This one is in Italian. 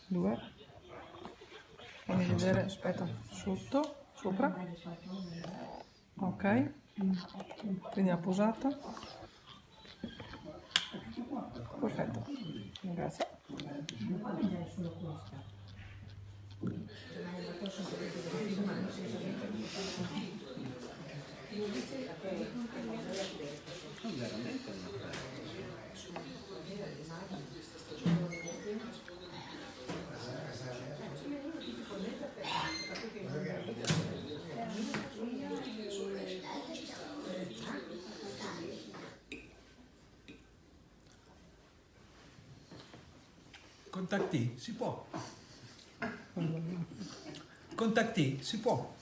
2, fammi vedere, aspetta, sotto, sopra, ok, quindi la posata, perfetto, grazie. Contacti, si può. Contacti, si può.